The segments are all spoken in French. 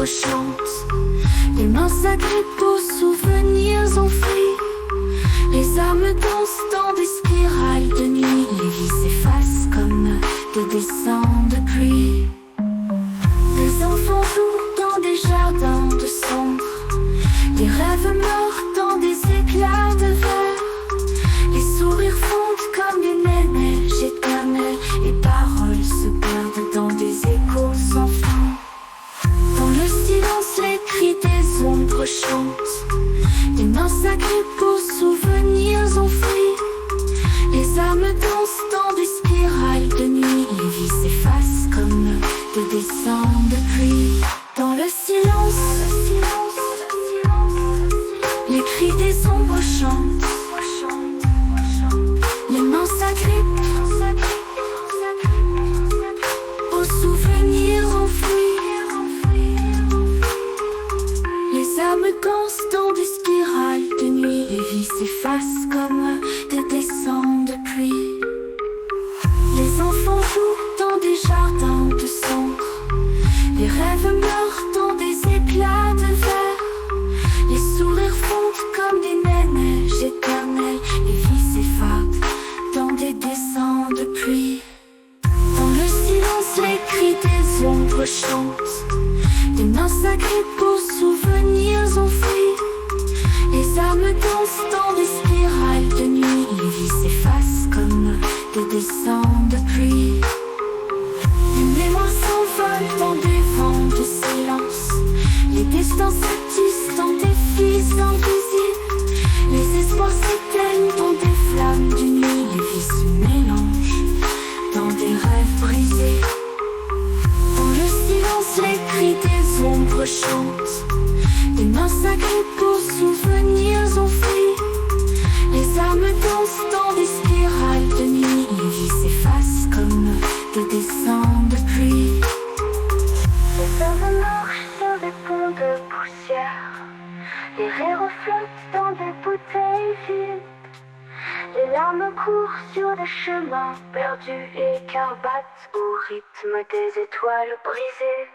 ombres chantent. Les mains s'agrippent aux souvenirs enfouis. Les âmes dansent dans des spirales de nuit. Les vies s'effacent comme des dessins de pluie. Les enfants jouent dans des jardins de cendres. Les rêves meurent dans des éclats de verre. Les sourires fondent comme une neige éternelle. Les paroles se perdent dans des échos sans fin. Dans le silence, les cris des ombres chantent. Les mains s'agrippent aux souvenirs enfouis. Les âmes dansent dans des spirales de nuit. Les vies s'effacent comme des dessins de pluie. Dans le silence, les cris des ombres chantent. Les mains s'agrippent aux souvenirs enfouis. Les âmes dansent dans des spirales de nuit. Les vies s'effacent comme des dessins de pluie. Les enfants jouent dans des jardins de cendres. Les rêves meurent dans des éclats de verre. Les sourires fondent comme des neiges éternelles. Les vies s'effacent dans des dessins de pluie. Dans le silence, les cris des ombres chantent. Les mains s'agrippent aux souvenirs enfouis. Les âmes dansent dans des spirales de nuit. Les vies s'effacent comme des dessins de pluie. Les mémoires s'envolent dans des vents de silence. Les destins se tissent dans des fils invisibles. Les espoirs s'éteignent dans des flammes de nuit. Les vies se mélangent dans des rêves brisés. Dans le silence, les cris des ombres chantent. Les mains s'agrippent aux souvenirs enfouis. Les âmes dansent dans des spirales de nuit. Les vies s'effacent comme des dessins de pluie. Les hommes marchent sur des ponts de poussière. Les rires flottent dans des bouteilles vides. Les larmes courent sur des chemins perdus. Les cœurs battent au rythme des étoiles brisées.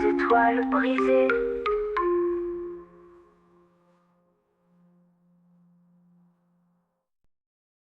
Étoiles brisées.